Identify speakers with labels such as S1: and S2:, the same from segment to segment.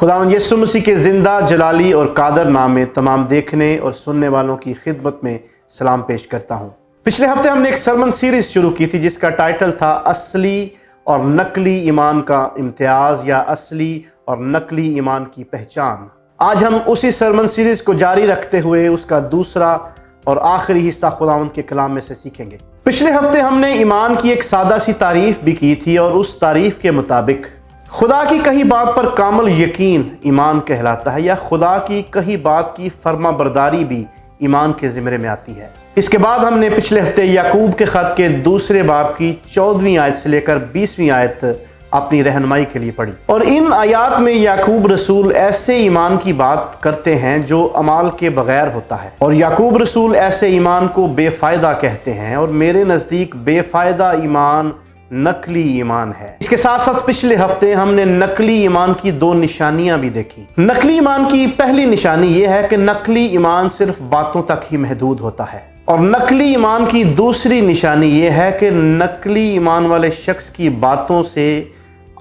S1: खुदावंद यीशु मसीह के ज़िंदा जलाली और कादर नाम में तमाम देखने और सुनने वालों की खिदमत में सलाम पेश करता हूँ। पिछले हफ्ते हमने एक सरमन सीरीज़ शुरू की थी जिसका टाइटल था असली और नकली ईमान का इम्तियाज़ या असली और नकली ईमान की पहचान। आज हम उसी सरमन सीरीज़ को जारी रखते हुए उसका दूसरा और आखिरी हिस्सा खुदावंद के कलाम में से सीखेंगे। पिछले हफ्ते हमने ईमान की एक सादा सी तारीफ़ भी की थी और उस तारीफ़ के मुताबिक खुदा की कही बात पर कामल यकीन ईमान कहलाता है या खुदा की कही बात की फर्मा बरदारी भी ईमान के ज़िम्मे में आती है। इसके बाद हमने पिछले हफ्ते याकूब के ख़त के दूसरे बाब की 14वीं आयत से लेकर 20वीं आयत अपनी रहनुमाई के लिए पढ़ी और इन आयात में याकूब रसूल ऐसे ईमान की बात करते हैं जो अमाल के बगैर होता है और याकूब रसूल ऐसे ईमान को बेफ़ायदा कहते हैं और मेरे नज़दीक बेफ़ायदा ईमान नकली ईमान है। इसके साथ साथ पिछले हफ्ते हमने नकली ईमान की दो निशानियां भी देखी। नकली ईमान की पहली निशानी यह है कि नकली ईमान सिर्फ बातों तक ही महदूद होता है और नकली ईमान की दूसरी निशानी यह है कि नकली ईमान वाले शख्स की बातों से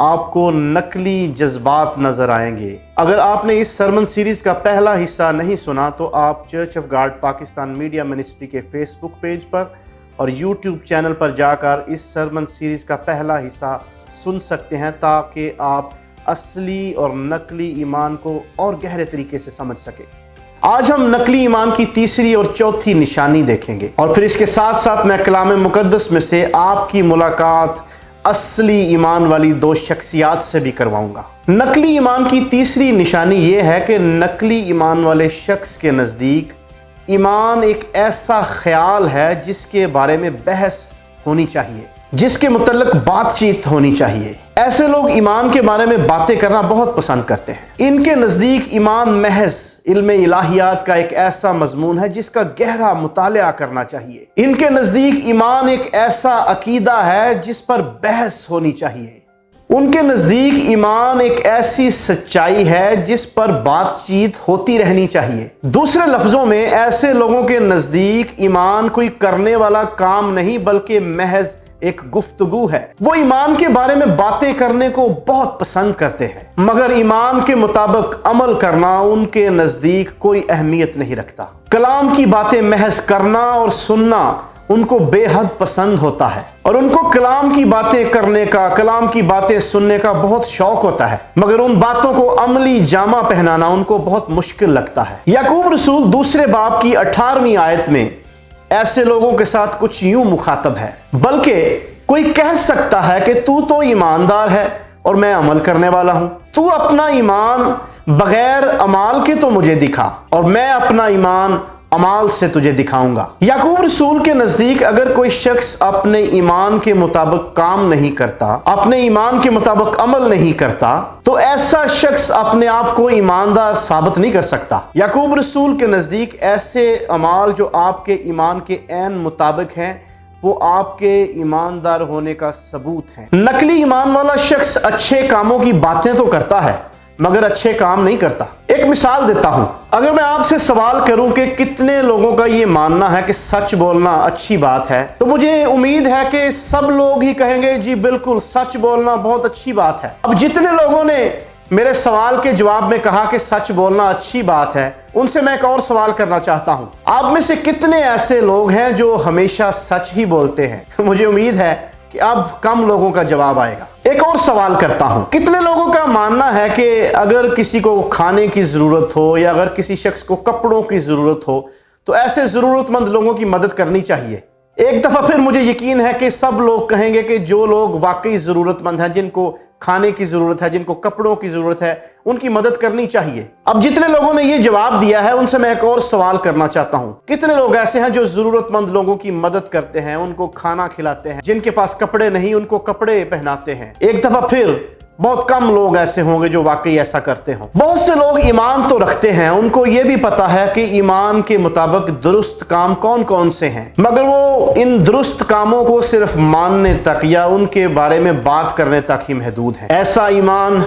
S1: आपको नकली जज्बात नजर आएंगे। अगर आपने इस सरमन सीरीज का पहला हिस्सा नहीं सुना तो आप church of God Pakistan media ministry के फेसबुक पेज पर और यूट्यूब चैनल पर जाकर इस सरमन सीरीज़ का पहला हिस्सा सुन सकते हैं ताकि आप असली और नकली ईमान को और गहरे तरीके से समझ सकें। आज हम नकली ईमान की तीसरी और चौथी निशानी देखेंगे और फिर इसके साथ साथ मैं कलाम मुकद्दस में से आपकी मुलाकात असली ईमान वाली दो शख्सियात से भी करवाऊंगा। नकली ईमान की तीसरी निशानी ये है कि नकली ईमान वाले शख्स के नज़दीक ईमान एक ऐसा ख्याल है जिसके बारे में बहस होनी चाहिए, जिसके मुतल्लक बातचीत होनी चाहिए। ऐसे लोग ईमान के बारे में बातें करना बहुत पसंद करते हैं। इनके नज़दीक ईमान महज इल्म इलाहियात का एक ऐसा मजमून है जिसका गहरा मुतालिया करना चाहिए। इनके नज़दीक ईमान एक ऐसा अकीदा है जिस पर बहस होनी चाहिए। उनके नज़दीक ईमान एक ऐसी सच्चाई है जिस पर बातचीत होती रहनी चाहिए। दूसरे लफ्ज़ों में ऐसे लोगों के नज़दीक ईमान कोई करने वाला काम नहीं बल्कि महज एक गुफ्तगू है। वो ईमान के बारे में बातें करने को बहुत पसंद करते हैं मगर ईमान के मुताबिक अमल करना उनके नज़दीक कोई अहमियत नहीं रखता। कलाम की बातें महज करना और सुनना उनको बेहद पसंद होता है और उनको कलाम की बातें करने का, कलाम की बातें सुनने का बहुत शौक होता है मगर उन बातों को अमली जामा पहनाना उनको बहुत मुश्किल लगता है। याकूब रसूल दूसरे बाब की 18वीं आयत में ऐसे लोगों के साथ कुछ यूं मुखातब है, बल्कि कोई कह सकता है कि तू तो ईमानदार है और मैं अमल करने वाला हूं। तू अपना ईमान बगैर अमाल के तो मुझे दिखा और मैं अपना ईमान अमाल से तुझे दिखाऊंगा। याकूब रसूल के नजदीक अगर कोई शख्स अपने ईमान के मुताबिक काम नहीं करता, अपने ईमान के मुताबिक अमल नहीं करता, तो ऐसा शख्स अपने आप को ईमानदार साबित नहीं कर सकता। याकूब रसूल के नजदीक ऐसे अमाल जो आपके ईमान के ऐन मुताबिक हैं वो आपके ईमानदार होने का सबूत है। नकली ईमान वाला शख्स अच्छे कामों की बातें तो करता है मगर अच्छे काम नहीं करता। एक मिसाल देता हूं, अगर मैं आपसे सवाल करूं कि कितने लोगों का ये मानना है कि सच बोलना अच्छी बात है, तो मुझे उम्मीद है कि सब लोग ही कहेंगे जी बिल्कुल सच बोलना बहुत अच्छी बात है। अब जितने लोगों ने मेरे सवाल के जवाब में कहा कि सच बोलना अच्छी बात है, उनसे मैं एक और सवाल करना चाहता हूं, आप में से कितने ऐसे लोग हैं जो हमेशा सच ही बोलते हैं? मुझे उम्मीद है कि अब कम लोगों का जवाब आएगा। एक और सवाल करता हूं, कितने लोगों का मानना है कि अगर किसी को खाने की जरूरत हो या अगर किसी शख्स को कपड़ों की जरूरत हो तो ऐसे जरूरतमंद लोगों की मदद करनी चाहिए? एक दफा फिर मुझे यकीन है कि सब लोग कहेंगे कि जो लोग वाकई जरूरतमंद हैं, जिनको खाने की जरूरत है, जिनको कपड़ों की जरूरत है, उनकी मदद करनी चाहिए। अब जितने लोगों ने ये जवाब दिया है उनसे मैं एक और सवाल करना चाहता हूं, कितने लोग ऐसे हैं जो जरूरतमंद लोगों की मदद करते हैं, उनको खाना खिलाते हैं, जिनके पास कपड़े नहीं उनको कपड़े पहनाते हैं? एक दफा फिर बहुत कम लोग ऐसे होंगे जो वाकई ऐसा करते हों। बहुत से लोग ईमान तो रखते हैं, उनको ये भी पता है कि ईमान के मुताबिक दुरुस्त काम कौन कौन से हैं, मगर वो इन दुरुस्त कामों को सिर्फ मानने तक या उनके बारे में बात करने तक ही महदूद है। ऐसा ईमान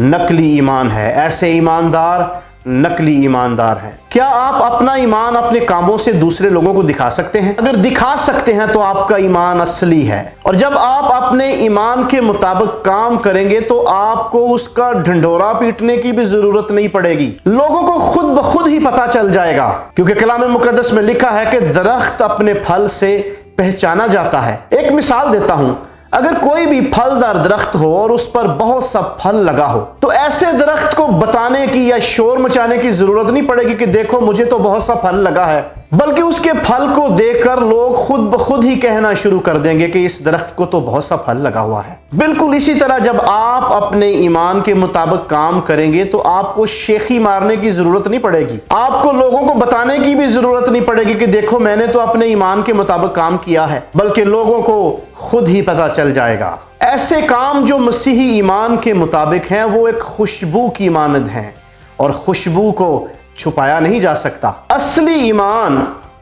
S1: नकली ईमान है। ऐसे ईमानदार नकली ईमानदार हैं। क्या आप अपना ईमान अपने कामों से दूसरे लोगों को दिखा सकते हैं? अगर दिखा सकते हैं तो आपका ईमान असली है। और जब आप अपने ईमान के मुताबिक काम करेंगे तो आपको उसका ढिंढोरा पीटने की भी जरूरत नहीं पड़ेगी, लोगों को खुद ब खुद ही पता चल जाएगा। क्योंकि कलाम मुकद्दस में लिखा है कि दरख्त अपने फल से पहचाना जाता है। एक मिसाल देता हूं, अगर कोई भी फलदार दरख्त हो और उस पर बहुत सा फल लगा हो तो ऐसे दरख्त को बताने की या शोर मचाने की जरूरत नहीं पड़ेगी कि देखो मुझे तो बहुत सा फल लगा है, बल्कि उसके फल को देखकर लोग खुद ब खुद ही कहना शुरू कर देंगे कि इस दरख्त को तो बहुत सा फल लगा हुआ है। बिल्कुल इसी तरह जब आप अपने ईमान के मुताबिक काम करेंगे तो आपको शेखी मारने की जरूरत नहीं पड़ेगी, आपको लोगों को बताने की भी जरूरत नहीं पड़ेगी कि देखो मैंने तो अपने ईमान के मुताबिक काम किया है, बल्कि लोगों को खुद ही पता चल जाएगा। ऐसे काम जो मसीही ईमान के मुताबिक हैं वो एक खुशबू की मानद हैं और खुशबू को छुपाया नहीं जा सकता।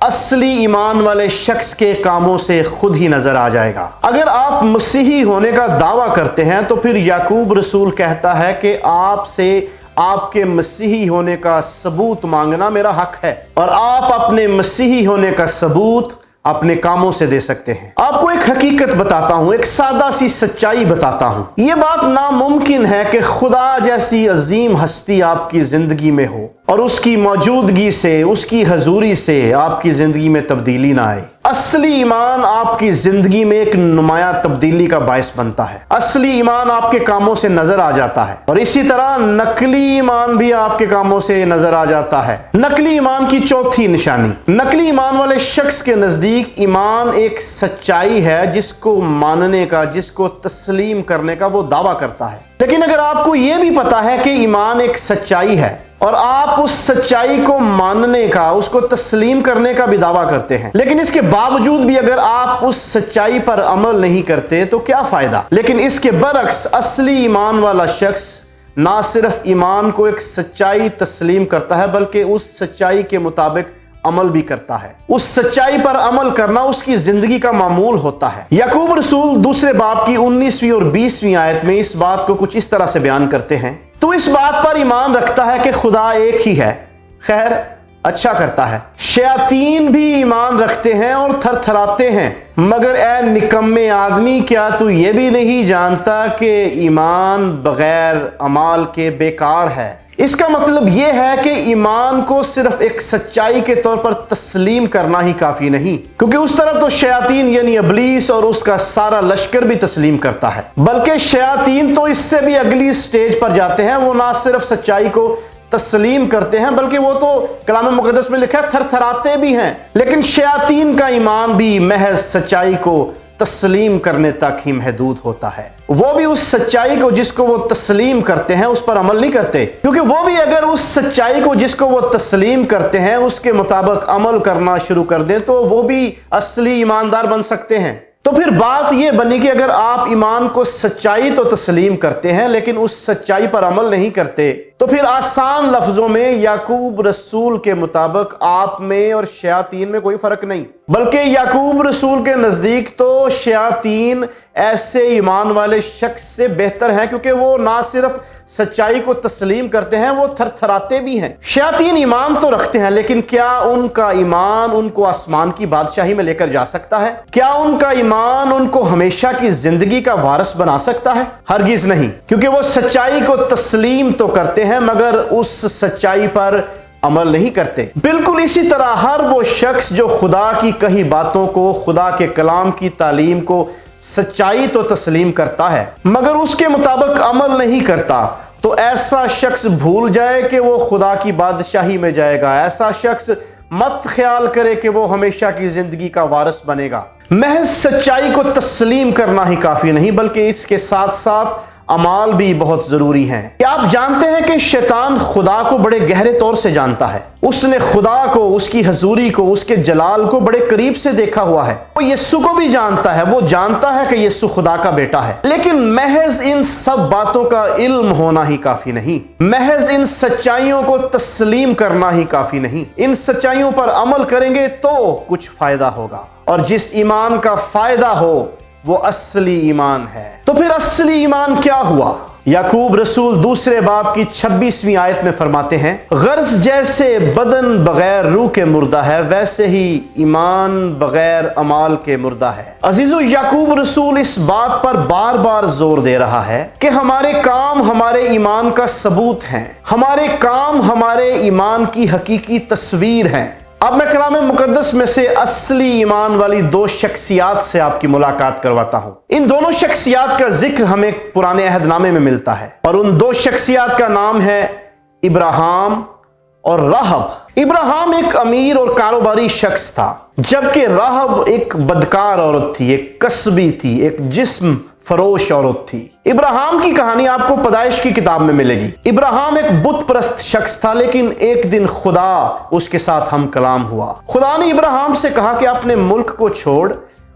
S1: असली ईमान वाले शख्स के कामों से खुद ही नजर आ जाएगा। अगर आप मसीही होने का दावा करते हैं तो फिर याकूब रसूल कहता है कि आपसे आपके मसीही होने का सबूत मांगना मेरा हक है, और आप अपने मसीही होने का सबूत अपने कामों से दे सकते हैं। आपको एक हकीकत बताता हूं, एक सादा सी सच्चाई बताता हूं। यह बात नामुमकिन है कि खुदा जैसी अजीम हस्ती आपकी जिंदगी में हो और उसकी मौजूदगी से, उसकी हजूरी से आपकी जिंदगी में तब्दीली ना आए। असली ईमान आपकी जिंदगी में एक नुमाया तब्दीली का बायस बनता है। असली ईमान आपके कामों से नजर आ जाता है, और इसी तरह नकली ईमान भी आपके कामों से नजर आ जाता है। नकली ईमान की चौथी निशानी, नकली ईमान वाले शख्स के नजदीक ईमान एक सच्चाई है जिसको मानने का, जिसको तस्लीम करने का वो दावा करता है। लेकिन अगर आपको यह भी पता है कि ईमान एक सच्चाई है और आप उस सच्चाई को मानने का, उसको तस्लीम करने का भी दावा करते हैं, लेकिन इसके बावजूद भी अगर आप उस सच्चाई पर अमल नहीं करते तो क्या फायदा। लेकिन इसके बरक्स असली ईमान वाला शख्स ना सिर्फ ईमान को एक सच्चाई तस्लीम करता है बल्कि उस सच्चाई के मुताबिक अमल भी करता है। उस सच्चाई पर अमल करना उसकी जिंदगी का मामूल होता है। याकूब रसूल दूसरे बाब की 19वीं और 20वीं आयत में इस बात को कुछ इस तरह से बयान करते हैं, तो इस बात पर ईमान रखता है कि खुदा एक ही है, खैर अच्छा करता है। शयातीन भी ईमान रखते हैं और थरथराते हैं, मगर ए निकम्मे आदमी, क्या तू ये भी नहीं जानता कि ईमान बगैर अमाल के बेकार है। इसका मतलब यह है कि ईमान को सिर्फ एक सच्चाई के तौर पर तस्लीम करना ही काफी नहीं, क्योंकि उस तरह तो शयातीन यानी इब्लीस और उसका सारा लश्कर भी तस्लीम करता है, बल्कि शयातीन तो इससे भी अगली स्टेज पर जाते हैं। वो ना सिर्फ सच्चाई को तस्लीम करते हैं बल्कि वो तो कलाम मुकद्दस में लिखा है थरथराते भी हैं। लेकिन शयातीन का ईमान भी महज सच्चाई को तस्लीम करने तक ही महदूद होता है। वो भी उस सच्चाई को जिसको वो तस्लीम करते हैं उस पर अमल नहीं करते, क्योंकि वो भी अगर उस सच्चाई को जिसको वो तस्लीम करते हैं उसके मुताबिक अमल करना शुरू कर दें तो वो भी असली ईमानदार बन सकते हैं। तो फिर बात यह बनी कि अगर आप ईमान को सच्चाई तो तस्लीम करते हैं लेकिन उस सच्चाई पर अमल नहीं करते, तो फिर आसान लफ्जों में याकूब रसूल के मुताबिक आप में और शयातीन में कोई फर्क नहीं, बल्कि याकूब रसूल के नजदीक तो शयातीन ऐसे ईमान वाले शख्स से बेहतर हैं, क्योंकि वो ना सिर्फ सच्चाई को तस्लीम करते हैं, वो थरथराते भी हैं। शयातीन ईमान तो रखते हैं, लेकिन क्या उनका ईमान उनको आसमान की बादशाही में लेकर जा सकता है? क्या उनका ईमान उनको हमेशा की जिंदगी का वारिस बना सकता है? हरगिज नहीं, क्योंकि वो सच्चाई को तस्लीम तो करते हैं मगर उस सच्चाई पर अमल नहीं करते। बिल्कुल इसी तरह हर वो शख्स जो खुदा की कही बातों को, खुदा के कलाम की तालीम को सच्चाई तो तस्लीम करता है मगर उसके मुताबिक अमल नहीं करता, तो ऐसा शख्स भूल जाए कि वो खुदा की बादशाही में जाएगा। ऐसा शख्स मत ख्याल करे कि वो हमेशा की जिंदगी का वारिस बनेगा। महज सच्चाई को तस्लीम करना ही काफी नहीं, बल्कि इसके साथ साथ अमाल भी बहुत जरूरी हैं। क्या आप जानते हैं कि शैतान खुदा को बड़े गहरे तौर से जानता है? उसने खुदा को, उसकी हजूरी को, उसके जलाल को बड़े करीब से देखा हुआ है। वो यीशु को भी जानता है, वो जानता है कि यीशु खुदा का बेटा है। लेकिन महज इन सब बातों का इल्म होना ही काफी नहीं, महज इन सच्चाइयों को तस्लीम करना ही काफी नहीं। इन सच्चाइयों पर अमल करेंगे तो कुछ फायदा होगा, और जिस ईमान का फायदा हो वो असली ईमान है। तो फिर असली ईमान क्या हुआ? याकूब रसूल दूसरे बाब की 26वीं आयत में फरमाते हैं, गर्ज जैसे बदन बगैर रूह के मुर्दा है, वैसे ही ईमान बगैर अमाल के मुर्दा है। अजीजों, याकूब रसूल इस बात पर बार बार जोर दे रहा है कि हमारे काम हमारे ईमान का सबूत हैं, हमारे काम हमारे ईमान की हकीकी तस्वीर हैं। अब मैं कलाम मुकद्दस में से असली ईमान वाली दो शख्सियात से आपकी मुलाकात करवाता हूं। इन दोनों शख्सियात का जिक्र हमें पुराने अहदनामे में मिलता है और उन दो शख्सियात का नाम है इब्राहिम और राहब। इब्राहिम एक अमीर और कारोबारी शख्स था, जबकि राहब एक बदकार औरत थी, एक कसबी थी, एक जिस्म फरोश औरत थी। इब्राहिम की कहानी आपको पैदाइश की किताब में मिलेगी। इब्राहिम एक बुत परस्त शख्स था, लेकिन एक दिन खुदा उसके साथ हम कलाम हुआ। खुदा ने इब्राहिम से कहा कि अपने मुल्क को छोड़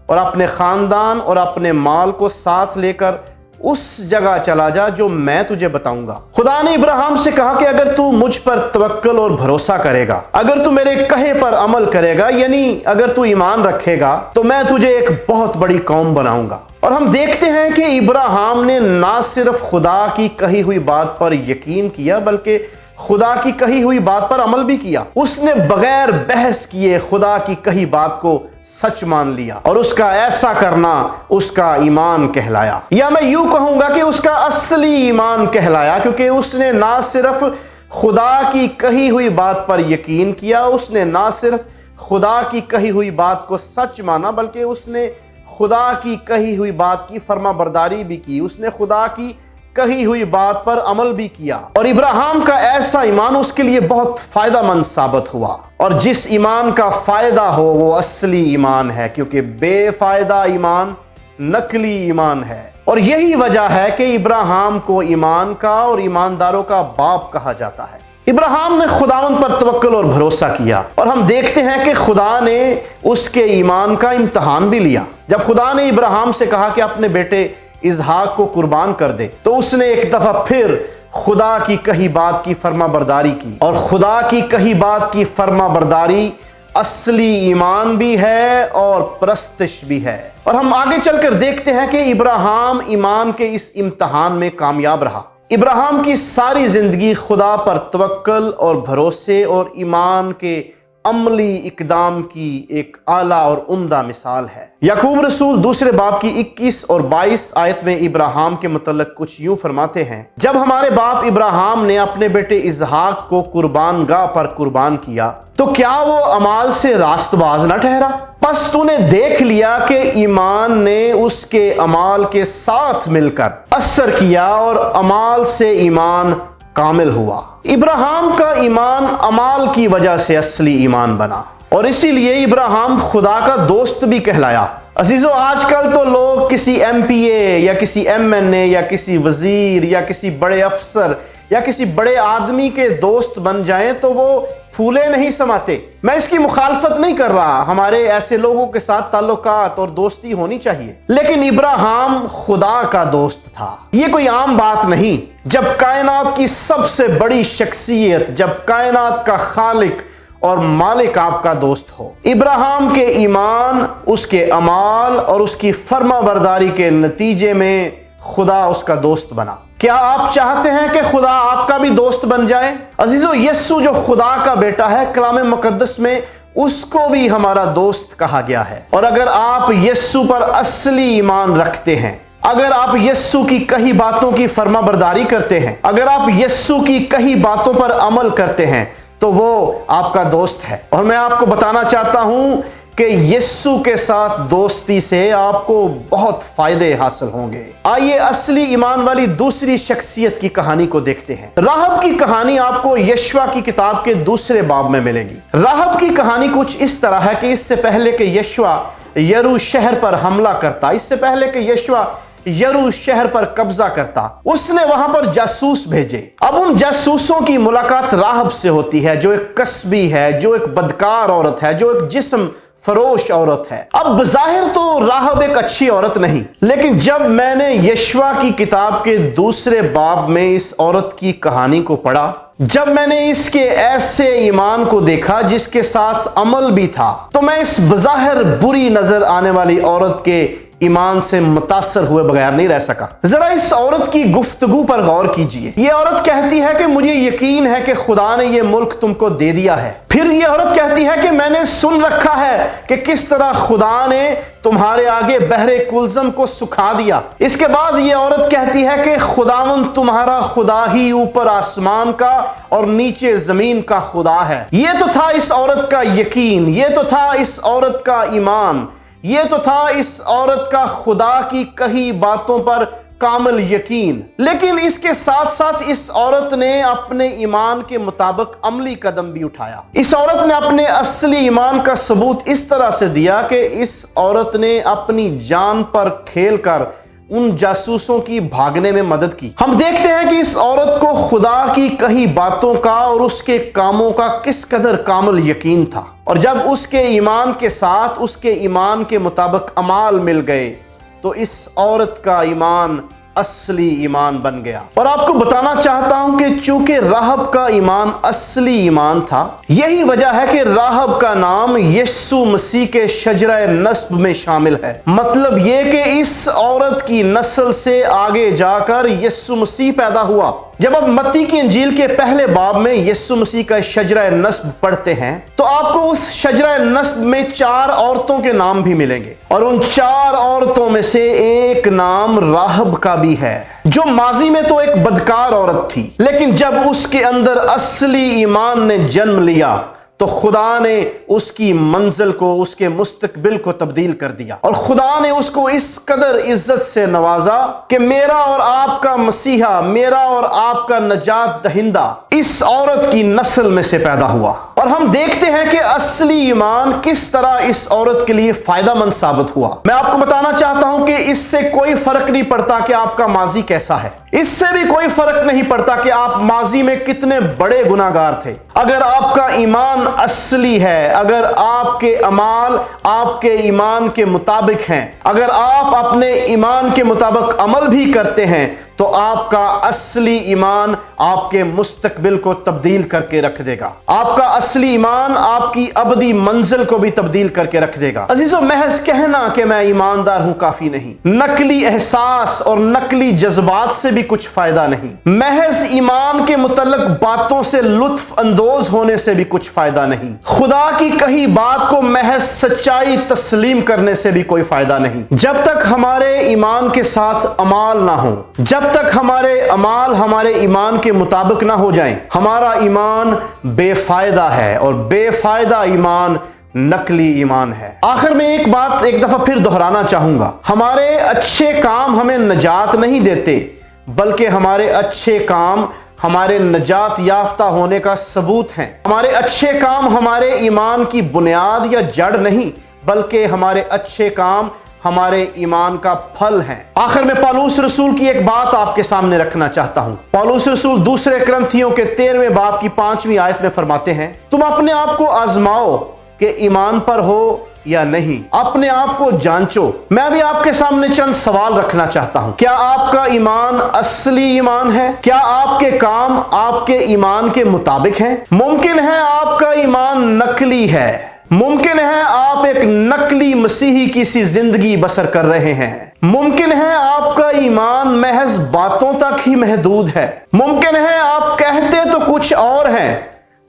S1: और अपने खानदान और अपने माल को साथ लेकर उस जगह चला जा जो मैं तुझे बताऊंगा। खुदा ने इब्राहिम से कहा कि अगर तू मुझ पर तवक्कुल और भरोसा करेगा, अगर तू मेरे कहे पर अमल करेगा, यानी अगर तू ईमान रखेगा, तो मैं तुझे एक बहुत बड़ी कौम बनाऊंगा। और हम देखते हैं कि इब्राहिम ने ना सिर्फ खुदा की कही हुई बात पर यकीन किया, बल्कि खुदा की कही हुई बात पर अमल भी किया। उसने बगैर बहस किए खुदा की कही बात को सच मान लिया और उसका ऐसा करना उसका ईमान कहलाया, या मैं यूं कहूंगा कि उसका असली ईमान कहलाया, क्योंकि उसने ना सिर्फ खुदा की कही हुई बात पर यकीन किया, उसने ना सिर्फ खुदा की कही हुई बात को सच माना, बल्कि उसने खुदा की कही हुई बात की फर्माबरदारी भी की, उसने खुदा की कही हुई बात पर अमल भी किया। और इब्राहिम का ऐसा ईमान उसके लिए बहुत फायदेमंद साबित हुआ। और जिस ईमान का फायदा हो वो असली ईमान है, क्योंकि बेफायदा ईमान नकली ईमान है। और यही वजह है कि इब्राहिम को ईमान का और ईमानदारों का बाप कहा जाता है। इब्राहिम ने खुदावंद पर तवक्कुल और भरोसा किया, और हम देखते हैं कि खुदा ने उसके ईमान का इम्तहान भी लिया। जब खुदा ने इब्राहिम से कहा कि अपने बेटे इसहाक को कुर्बान कर दे, तो उसने एक दफा फिर खुदा की कही बात की फर्माबरदारी की। और खुदा की कही बात की फर्माबरदारी असली ईमान भी है और परस्तिश भी है। और हम आगे चलकर देखते हैं कि इब्राहिम ईमान के इस इम्तहान में कामयाब रहा। इब्राहिम की सारी जिंदगी खुदा पर तवक्कुल और भरोसे और ईमान के अमली इकदाम की एक आला और उम्दा मिसाल है। याकूब रसूल दूसरे बाब की 21 और 22 आयत में इब्राहिम के मुतल्लिक कुछ यूं फरमाते हैं, जब हमारे बाप इब्राहिम ने अपने बेटे इसहाक को कुर्बान गाह पर कुर्बान किया, तो क्या वो अमाल से रास्तबाज न ठहरा? बस तूने देख लिया कि ईमान ने उसके अमाल के साथ मिलकर असर किया और अमाल से ईमान कामिल हुआ। इब्राहिम का ईमान अमाल की वजह से असली ईमान बना, और इसीलिए इब्राहिम खुदा का दोस्त भी कहलाया। अजीजों, आजकल तो लोग किसी MPA या किसी MNA या किसी वजीर या किसी बड़े अफसर या किसी बड़े आदमी के दोस्त बन जाएं तो वो फूले नहीं समाते। मैं इसकी मुखालफत नहीं कर रहा, हमारे ऐसे लोगों के साथ ताल्लुकात और दोस्ती होनी चाहिए, लेकिन इब्राहिम खुदा का दोस्त था। ये कोई आम बात नहीं। जब कायनात की सबसे बड़ी शख्सियत, जब कायनात का खालिक और मालिक आपका दोस्त हो, इब्राहिम के ईमान, उसके अमाल और उसकी फर्माबरदारी के नतीजे में खुदा उसका दोस्त बना। क्या आप चाहते हैं कि खुदा आपका भी दोस्त बन जाए? अजीजों, यीशु जो खुदा का बेटा है, कलाम मुकद्दस में उसको भी हमारा दोस्त कहा गया है। और अगर आप यीशु पर असली ईमान रखते हैं, अगर आप यीशु की कही बातों की फर्माबरदारी करते हैं, अगर आप यीशु की कही बातों पर अमल करते हैं, तो वो आपका दोस्त है। और मैं आपको बताना चाहता हूं कि यीशु के साथ दोस्ती से आपको बहुत फायदे हासिल होंगे। आइए असली ईमान वाली दूसरी शख्सियत की कहानी को देखते हैं। राहब की कहानी आपको यशवा की किताब के दूसरे बाब में मिलेगी। राहब की कहानी कुछ इस तरह है कि इससे पहले कि यशवा यरू शहर पर हमला करता, इससे पहले कि यशवा यरू शहर पर कब्जा करता, उसने वहां पर जासूस भेजे। अब उन जासूसों की मुलाकात राहब से होती है, जो एक कसबी है, जो एक बदकार औरत है, जो एक जिस्म फरोश औरत है। अब बज़ाहिर तो राहब एक अच्छी औरत नहीं, लेकिन जब मैंने यशवा की किताब के दूसरे बाब में इस औरत की कहानी को पढ़ा, जब मैंने इसके ऐसे ईमान को देखा जिसके साथ अमल भी था, तो मैं इस बज़ाहिर बुरी नजर आने वाली औरत के ایمان سے متاثر ہوئے بغیر نہیں رہ سکا۔ ذرا اس عورت کی گفتگو پر غور کیجئے۔ یہ عورت کہتی ہے کہ مجھے یقین ہے کہ خدا نے یہ ملک تم کو دے دیا ہے۔ پھر یہ عورت کہتی ہے کہ میں نے سن رکھا ہے کہ کس طرح خدا نے تمہارے آگے بحر کلزم کو سکھا دیا۔ اس کے بعد یہ عورت کہتی ہے کہ خداوند تمہارا خدا ہی اوپر آسمان کا اور نیچے زمین کا خدا ہے۔ یہ تو تھا اس عورت کا یقین، یہ تو تھا اس عورت کا ایمان، یہ تو تھا اس عورت کا خدا کی کہی باتوں پر کامل یقین۔ لیکن اس کے ساتھ ساتھ اس عورت نے اپنے ایمان کے مطابق عملی قدم بھی اٹھایا۔ اس عورت نے اپنے اصلی ایمان کا ثبوت اس طرح سے دیا کہ اس عورت نے اپنی جان پر کھیل کر ان جاسوسوں کی بھاگنے میں مدد کی۔ ہم دیکھتے ہیں کہ اس عورت کو خدا کی کہی باتوں کا اور اس کے کاموں کا کس قدر کامل یقین تھا، اور جب اس کے ایمان کے ساتھ اس کے ایمان کے مطابق اعمال مل گئے تو اس عورت کا ایمان اصلی ایمان بن گیا۔ اور آپ کو بتانا چاہتا ہوں کہ چونکہ راہب کا ایمان اصلی ایمان تھا، یہی وجہ ہے کہ راہب کا نام یسوع مسیح کے شجرہ نسب میں شامل ہے۔ مطلب یہ کہ اس عورت کی نسل سے آگے جا کر یسوع مسیح پیدا ہوا۔ جب آپ متی کی انجیل کے پہلے باب میں یسوع مسیح کا شجرہ نسب پڑھتے ہیں تو آپ کو اس شجرہ نسب میں 4 عورتوں کے نام بھی ملیں گے، اور ان 4 عورتوں میں سے ایک نام راہب کا بھی ہے، جو ماضی میں تو ایک بدکار عورت تھی، لیکن جب اس کے اندر اصلی ایمان نے جنم لیا تو خدا نے اس کی منزل کو، اس کے مستقبل کو تبدیل کر دیا، اور خدا نے اس کو اس قدر عزت سے نوازا کہ میرا اور آپ کا مسیحا، میرا اور آپ کا نجات دہندہ اس عورت کی نسل میں سے پیدا ہوا۔ اور ہم دیکھتے ہیں کہ اصلی ایمان کس طرح اس عورت کے لیے فائدہ مند ثابت ہوا۔ میں آپ کو بتانا چاہتا ہوں کہ اس سے کوئی فرق نہیں پڑتا کہ آپ کا ماضی کیسا ہے، اس سے بھی کوئی فرق نہیں پڑتا کہ آپ ماضی میں کتنے بڑے گناہ گار تھے۔ اگر آپ کا ایمان اصلی ہے، اگر آپ کے اعمال آپ کے ایمان کے مطابق ہیں، اگر آپ اپنے ایمان کے مطابق عمل بھی کرتے ہیں، تو آپ کا اصلی ایمان آپ کے مستقبل کو تبدیل کر کے رکھ دے گا۔ آپ کا اصلی ایمان آپ کی ابدی منزل کو بھی تبدیل کر کے رکھ دے گا۔ عزیزو، محض کہنا کہ میں ایماندار ہوں کافی نہیں، نقلی احساس اور نقلی جذبات سے بھی کچھ فائدہ نہیں، محض ایمان کے متعلق باتوں سے لطف اندوز ہونے سے بھی کچھ فائدہ نہیں، خدا کی کہی بات کو محض سچائی تسلیم کرنے سے بھی کوئی فائدہ نہیں، جب تک ہمارے ایمان کے ساتھ عمال نہ ہوں، جب تک ہمارے اعمال ہمارے ایمان کے مطابق نہ ہو جائیں، ہمارا ایمان بے فائدہ ہے، اور بے فائدہ ایمان نقلی ایمان ہے۔ آخر میں ایک بات ایک دفعہ پھر دہرانا چاہوں گا، ہمارے اچھے کام ہمیں نجات نہیں دیتے، بلکہ ہمارے اچھے کام ہمارے نجات یافتہ ہونے کا ثبوت ہیں۔ ہمارے اچھے کام ہمارے ایمان کی بنیاد یا جڑ نہیں، بلکہ ہمارے اچھے کام ہمارے ایمان کا پھل ہیں۔ آخر میں پالوس رسول کی ایک بات آپ کے سامنے رکھنا چاہتا ہوں۔ پالوس رسول دوسرے کرنتھیوں کے 13ویں باب کی 5ویں آیت میں فرماتے ہیں، تم اپنے آپ کو آزماؤ کہ ایمان پر ہو یا نہیں، اپنے آپ کو جانچو۔ میں بھی آپ کے سامنے چند سوال رکھنا چاہتا ہوں۔ کیا آپ کا ایمان اصلی ایمان ہے؟ کیا آپ کے کام آپ کے ایمان کے مطابق ہیں؟ ممکن ہے آپ کا ایمان نقلی ہے، ممکن ہے آپ ایک نقلی مسیحی کی سی زندگی بسر کر رہے ہیں، ممکن ہے آپ کا ایمان محض باتوں تک ہی محدود ہے، ممکن ہے آپ کہتے تو کچھ اور ہیں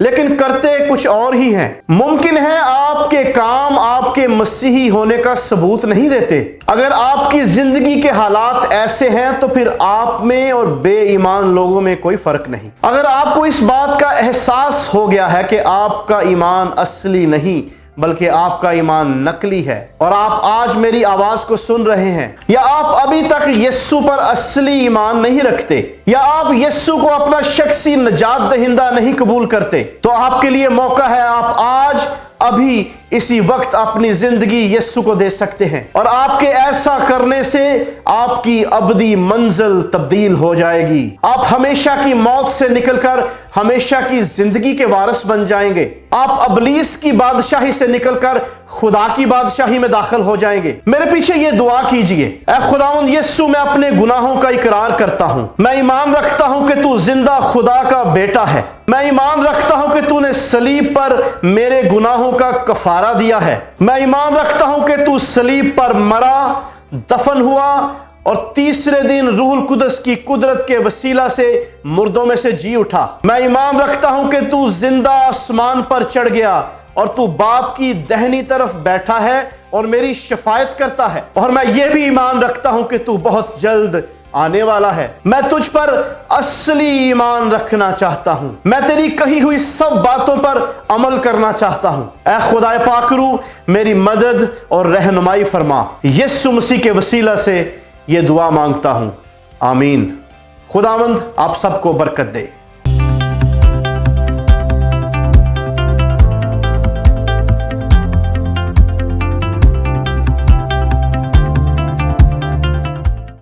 S1: لیکن کرتے کچھ اور ہی ہیں، ممکن ہے آپ کے کام آپ کے مسیحی ہونے کا ثبوت نہیں دیتے۔ اگر آپ کی زندگی کے حالات ایسے ہیں تو پھر آپ میں اور بے ایمان لوگوں میں کوئی فرق نہیں۔ اگر آپ کو اس بات کا احساس ہو گیا ہے کہ آپ کا ایمان اصلی نہیں بلکہ آپ کا ایمان نقلی ہے، اور آپ آج میری آواز کو سن رہے ہیں، یا آپ ابھی تک یسوع پر اصلی ایمان نہیں رکھتے، یا آپ یسوع کو اپنا شخصی نجات دہندہ نہیں قبول کرتے، تو آپ کے لیے موقع ہے، آپ آج ابھی اسی وقت اپنی زندگی یسوع کو دے سکتے ہیں، اور آپ کے ایسا کرنے سے آپ کی ابدی منزل تبدیل ہو جائے گی۔ آپ ہمیشہ کی موت سے نکل کر ہمیشہ کی زندگی کے وارث بن جائیں گے۔ آپ ابلیس کی بادشاہی سے نکل کر خدا کی بادشاہی میں داخل ہو جائیں گے۔ میرے پیچھے یہ دعا کیجئے، اے خداوند یسوع، میں اپنے گناہوں کا اقرار کرتا ہوں، میں ایمان رکھتا ہوں کہ تو زندہ خدا کا بیٹا ہے، میں ایمان رکھتا ہوں کہ تو نے صلیب پر میرے گناہوں کا کفارہ دیا ہے، میں ایمان رکھتا ہوں کہ تو صلیب پر مرا، دفن ہوا اور تیسرے دن روح القدس کی قدرت کے وسیلہ سے مردوں میں سے جی اٹھا۔ میں ایمان رکھتا ہوں کہ تو زندہ آسمان پر چڑھ گیا اور تو باپ کی دہنی طرف بیٹھا ہے اور میری شفاعت کرتا ہے، اور میں یہ بھی ایمان رکھتا ہوں کہ تو بہت جلد آنے والا ہے۔ میں تجھ پر اصلی ایمان رکھنا چاہتا ہوں، میں تیری کہی ہوئی سب باتوں پر عمل کرنا چاہتا ہوں۔ اے خدا پاک روح، میری مدد اور رہنمائی فرما۔ یسوع مسیح کے وسیلہ سے یہ دعا مانگتا ہوں، آمین۔ خداوند آپ سب کو برکت دے۔